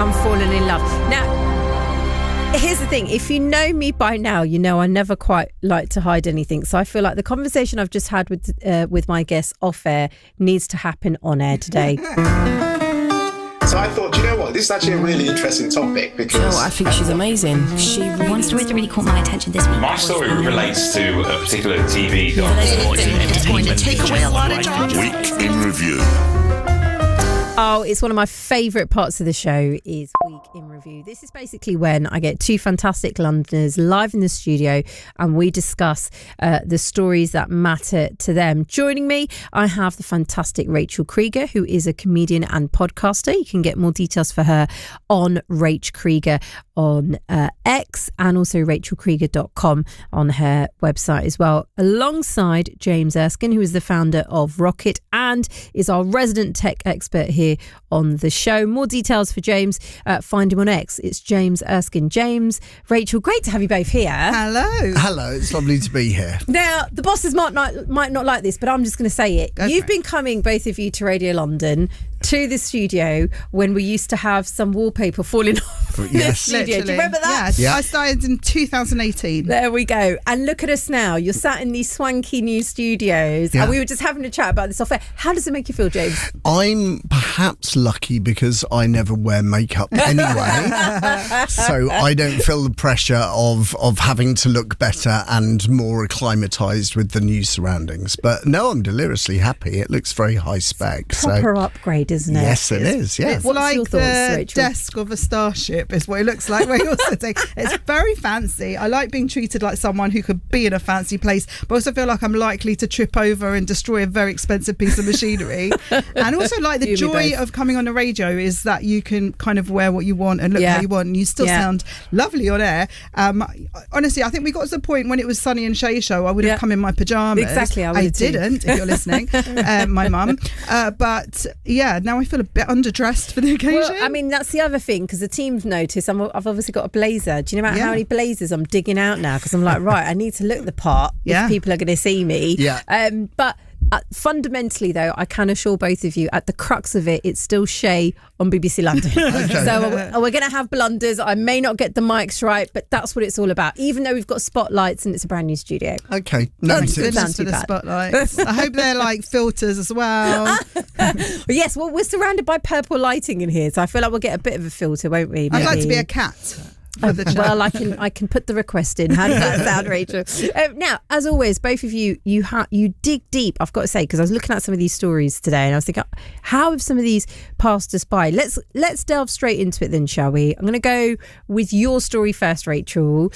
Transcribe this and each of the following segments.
I'm falling in love. Now, here's the thing. If you know me by now, you know I never quite like to hide anything. So I feel like the conversation I've just had with my guests off air needs to happen on air today. So I thought, you know what, this is actually a really interesting topic because... I think she's amazing. One story that really caught my attention this week. My story relates to a particular TV It's going to take away a lot of jobs. Week in Review. Oh, it's one of my favourite parts of the show is Week in Review. This is basically when I get two fantastic Londoners live in the studio and we discuss the stories that matter to them. Joining me, I have the fantastic Rachel Krieger, who is a comedian and podcaster. You can get more details for her on Rach Krieger on X and also rachelkrieger.com on her website as well, alongside James Erskine, who is the founder of Rocket and is our resident tech expert here on the show. More details for James, find him on X. It's James Erskine. James, Rachel, great to have you both here. Hello, it's lovely to be here. Now, the bosses might not like this, but I'm just going to say it. You've been coming, both of you, to Radio London, to the studio when we used to have some wallpaper falling off the studio. Do you remember that? Yes. Yeah. I started in 2018. There we go. And look at us now. You're sat in these swanky new studios and we were just having a chat about this off air. How does it make you feel, James? I'm perhaps lucky because I never wear makeup anyway. So I don't feel the pressure of having to look better and more acclimatised with the new surroundings. But no, I'm deliriously happy. It looks very high spec. Proper upgrade, isn't it? Yes, it is. Yeah. It's like your thoughts, the Rachel? desk of a starship is what it looks like where you're sitting. It's very fancy. I like being treated like someone who could be in a fancy place, but also feel like I'm likely to trip over and destroy a very expensive piece of machinery. And also like the joy of coming on the radio is that you can kind of wear what you want and look how you want and you still sound lovely on air. Honestly, I think we got to the point when it was Sunny and Shay show, I would have come in my pyjamas. Exactly, I didn't, if you're listening, my mum. But yeah, now I feel a bit underdressed for the occasion. Well, I mean, that's the other thing, because the team's noticed I've obviously got a blazer. Do you know about how many blazers I'm digging out now? Because I'm like, right, I need to look the part if people are going to see me. But fundamentally, though, I can assure both of you, at the crux of it, it's still Shay on BBC London. So we're going to have blunders. I may not get the mics right, but that's what it's all about, even though we've got spotlights and it's a brand new studio. Okay. Thank goodness for the spotlights. I hope they're like filters as well. Yes, well, we're surrounded by purple lighting in here, so I feel like we'll get a bit of a filter, won't we? I'd like to be a cat. Well, I can put the request in. How does that sound, Rachel? Now, as always, both of you dig deep, I've got to say, because I was looking at some of these stories today and I was thinking, how have some of these passed us by? Let's delve straight into it then, shall we? I'm going to go with your story first, Rachel.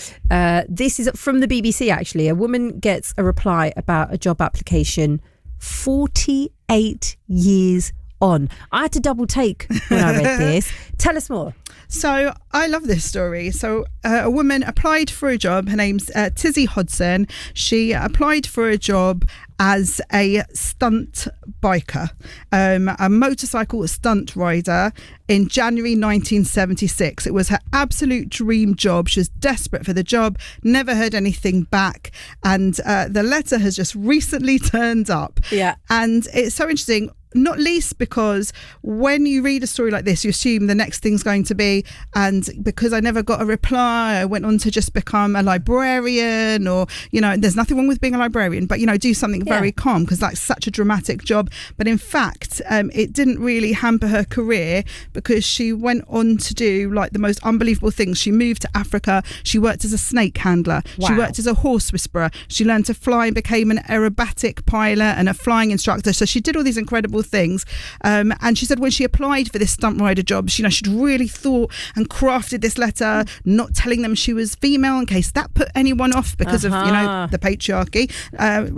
This is from the BBC, actually. A woman gets a reply about a job application 48 years on. I had to double take when I read this. Tell us more. So I love this story. So a woman applied for a job. Her name's Tizzy Hodson. She applied for a job as a stunt biker, a motorcycle stunt rider in January 1976. It was her absolute dream job. She was desperate for the job, never heard anything back. And the letter has just recently turned up. Yeah. And it's so interesting, not least because when you read a story like this, you assume the next thing's going to be, and because I never got a reply, I went on to just become a librarian, or, you know, there's nothing wrong with being a librarian, but, you know, do something very calm, because that's such a dramatic job. But in fact, it didn't really hamper her career, because she went on to do like the most unbelievable things. She moved to Africa. She worked as a snake handler. Wow. She worked as a horse whisperer. She learned to fly and became an aerobatic pilot and a flying instructor. So she did all these incredible things. And she said when she applied for this stunt rider job, you know, she'd really thought and crafted this letter, not telling them she was female in case that put anyone off because of, you know, the patriarchy,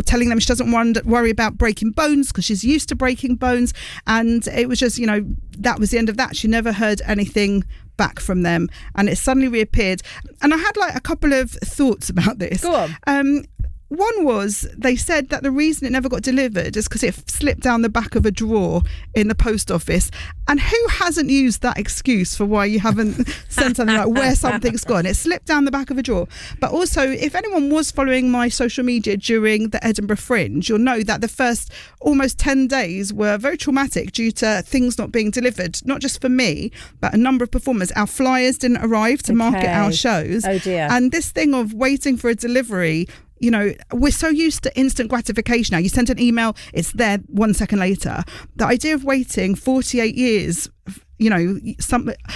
telling them she doesn't worry about breaking bones because she's used to breaking bones. And it was just, you know, that was the end of that. She never heard anything back from them, and it suddenly reappeared. And I had like a couple of thoughts about this. Go on. one was, they said that the reason it never got delivered is because it slipped down the back of a drawer in the post office. And who hasn't used that excuse for why you haven't sent something, like where something's gone? It slipped down the back of a drawer. But also, if anyone was following my social media during the Edinburgh Fringe, you'll know that the first almost 10 days were very traumatic due to things not being delivered, not just for me, but a number of performers. Our flyers didn't arrive to market our shows. Oh dear. And this thing of waiting for a delivery, you know, we're so used to instant gratification now. You send an email, it's there 1 second later. The idea of waiting 48 years, you know,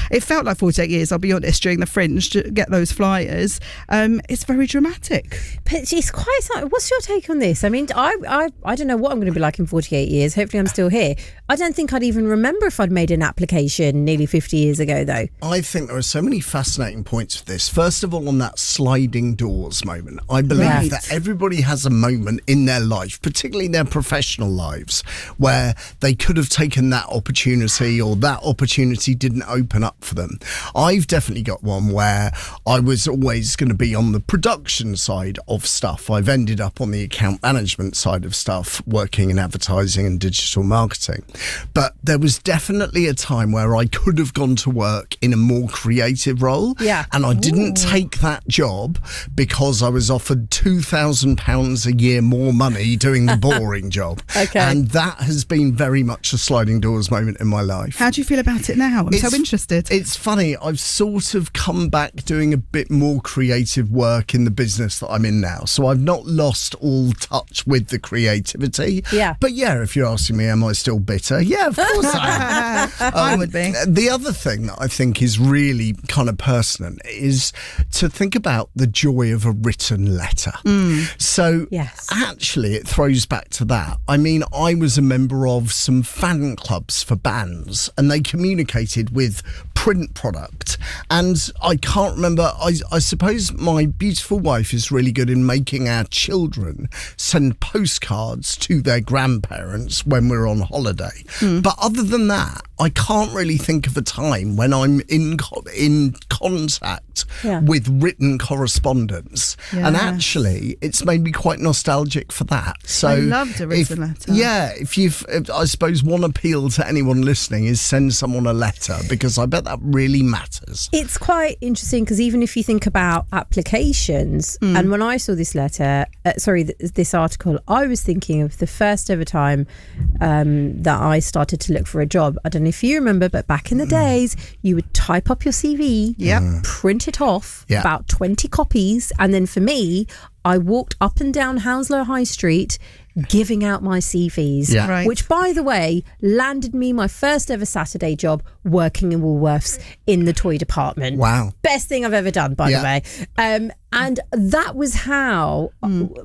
it felt like 48 years, I'll be honest, during the Fringe to get those flyers. It's very dramatic. But it's quite. What's your take on this? I mean, I don't know what I'm going to be like in 48 years. Hopefully, I'm still here. I don't think I'd even remember if I'd made an application nearly 50 years ago, though. I think there are so many fascinating points with this. First of all, on that sliding doors moment, I believe that everybody has a moment in their life, particularly their professional lives, where they could have taken that opportunity or that opportunity didn't open up for them. I've definitely got one where I was always going to be on the production side of stuff. I've ended up on the account management side of stuff, working in advertising and digital marketing. But there was definitely a time where I could have gone to work in a more creative role. Yeah. And I didn't take that job because I was offered £2,000 a year more money doing the boring job. Okay. And that has been very much a sliding doors moment in my life. How do you feel about it now? I'm so interested. It's funny. I've sort of come back doing a bit more creative work in the business that I'm in now. So I've not lost all touch with the creativity. Yeah. But yeah, if you're asking me, am I still bitter? Yeah, of course I am. I would be. The other thing that I think is really kind of pertinent is to think about the joy of a written letter. So Yes. actually it throws back to that. I mean, I was a member of some fan clubs for bands and they communicated with print product. And I can't remember, I suppose my beautiful wife is really good in making our children send postcards to their grandparents when we're on holiday. But other than that, I can't really think of a time when I'm in contact with written correspondence. And actually, it's made me quite nostalgic for that. So I loved a written letter. Yeah, if I suppose one appeal to anyone listening is send someone a letter, because I bet that really matters. It's quite interesting because even if you think about applications, and when I saw this letter, this article, I was thinking of the first ever time that I started to look for a job. I don't know if you remember, but back in the days, you would type up your CV, print it off, about 20 copies, and then for me, I walked up and down Hounslow High Street giving out my CVs, Right. which, by the way, landed me my first ever Saturday job working in Woolworths in the toy department. Wow. Best thing I've ever done, by the way. And that was how,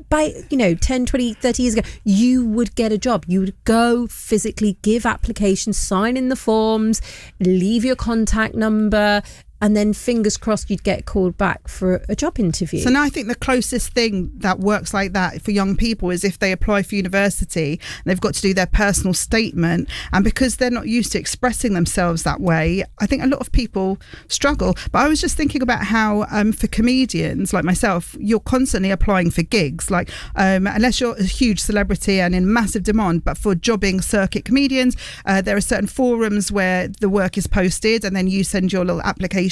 by 10, 20, 30 years ago, you would get a job. You would go physically give applications, sign in the forms, leave your contact number, and then fingers crossed you'd get called back for a job interview. So now I think the closest thing that works like that for young people is if they apply for university, they've got to do their personal statement. And because they're not used to expressing themselves that way, I think a lot of people struggle. But I was just thinking about how for comedians like myself, you're constantly applying for gigs. Like unless you're a huge celebrity and in massive demand, but for jobbing circuit comedians, there are certain forums where the work is posted and then you send your little application.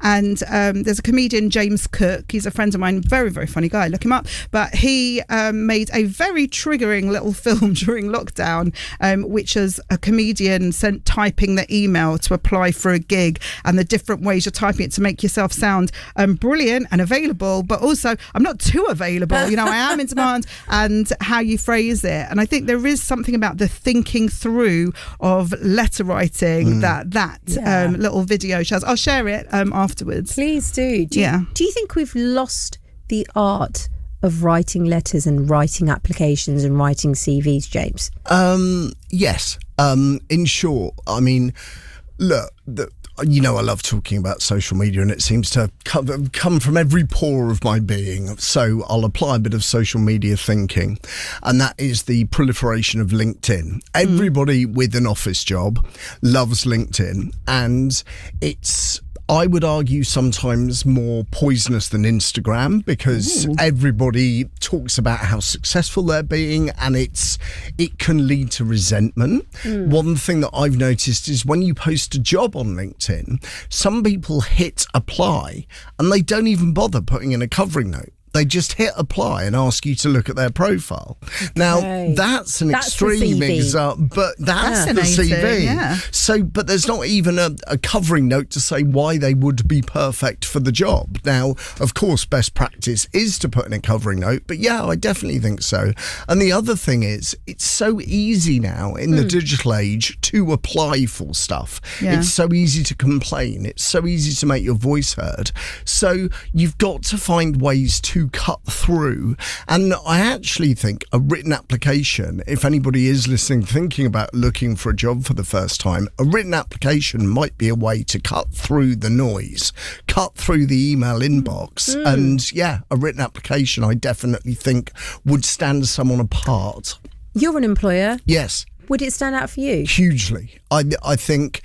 And there's a comedian, James Cook, he's a friend of mine, very, very funny guy, look him up, but he made a very triggering little film during lockdown, which is a comedian typing the email to apply for a gig and the different ways you're typing it to make yourself sound brilliant and available, but also I'm not too available, I am in demand, and how you phrase it. And I think there is something about the thinking through of letter writing that little video shows. I'll share it afterwards. Please do. Do you think we've lost the art of writing letters and writing applications and writing CVs, James? Yes. In short, I mean, look, I love talking about social media and it seems to come from every pore of my being. So I'll apply a bit of social media thinking, and that is the proliferation of LinkedIn. Everybody with an office job loves LinkedIn, and it's I would argue sometimes more poisonous than Instagram, because everybody talks about how successful they're being, and it can lead to resentment. One thing that I've noticed is when you post a job on LinkedIn, some people hit apply and they don't even bother putting in a covering note. They just hit apply and ask you to look at their profile. Now, that's an extreme example, but that's the CV. Yeah. So, but there's not even a covering note to say why they would be perfect for the job. Now, of course, best practice is to put in a covering note, but yeah, I definitely think so. And the other thing is, it's so easy now in the digital age to apply for stuff. Yeah. It's so easy to complain. It's so easy to make your voice heard. So you've got to find ways to cut through. And I actually think a written application, if anybody is listening thinking about looking for a job for the first time, a written application might be a way to cut through the noise, cut through the email inbox. And yeah, a written application I definitely think would stand someone apart. You're an employer. Yes. Would it stand out for you? Hugely. I think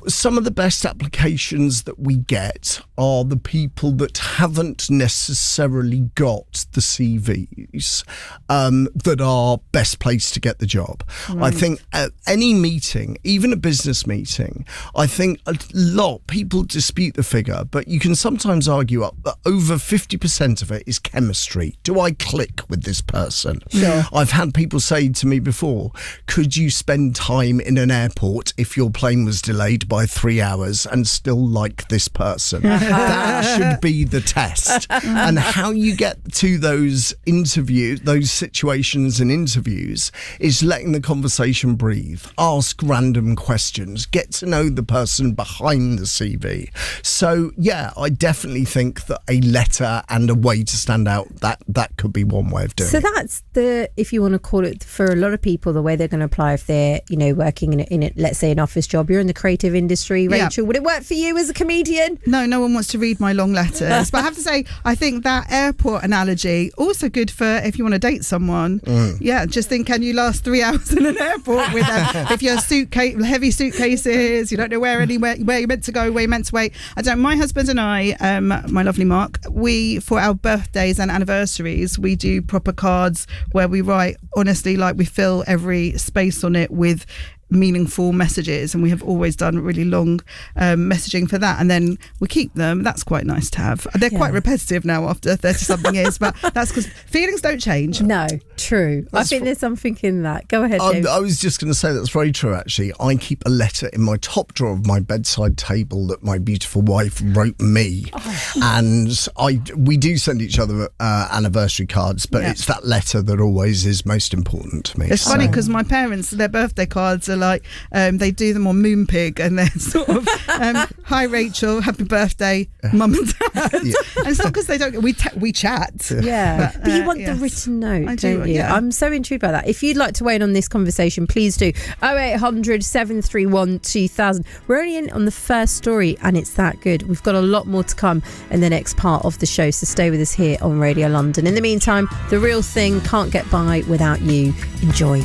some of the best applications that we get are the people that haven't necessarily got the CVs that are best placed to get the job. I think at any meeting, even a business meeting, I think a lot, people dispute the figure, but you can sometimes argue up that over 50% of it is chemistry. Do I click with this person? Sure. I've had people say to me before, could you spend time in an airport if your plane was delayed by 3 hours and still like this person? That should be the test. And how you get to those interviews, those situations and interviews, is letting the conversation breathe, ask random questions, get to know the person behind the CV. So yeah, I definitely think that a letter and a way to stand out, that could be one way of doing So it. that's the, if you want to call it, for a lot of people, the way they're going to apply if they're, working in a, let's say, an office job. You're in the creative industry, Rachel. Would it work for you as a comedian? No one wants to read my long letters. But I have to say, I think that airport analogy also good for if you want to date someone. Yeah, just think, can you last 3 hours in an airport with them? If you're heavy suitcases, you don't know where you're meant to go, where you're meant to wait. My husband and I, my lovely Mark, we, for our birthdays and anniversaries, we do proper cards where we write, honestly, like we fill every space on it with meaningful messages, and we have always done really long messaging for that, and then we keep them. That's quite nice to have. They're quite repetitive now after 30 something years, but that's because feelings don't change. No, true. I think there's something in that. Go ahead, James. I was just going to say that's very true, actually. I keep a letter in my top drawer of my bedside table that my beautiful wife wrote me. And we do send each other anniversary cards, but it's that letter that always is most important to me. It's funny because my parents, their birthday cards are like, they do them on Moonpig, and they're sort of, hi Rachel, happy birthday, mum and dad. And it's not because they don't, we chat. Yeah, but you want the written note, don't you? Yeah. I'm so intrigued by that. If you'd like to weigh in on this conversation, please do. 0800 731 2000. We're only in on the first story, and it's that good. We've got a lot more to come in the next part of the show, so stay with us here on Radio London. In the meantime, The Real Thing, Can't Get By Without You. Enjoy.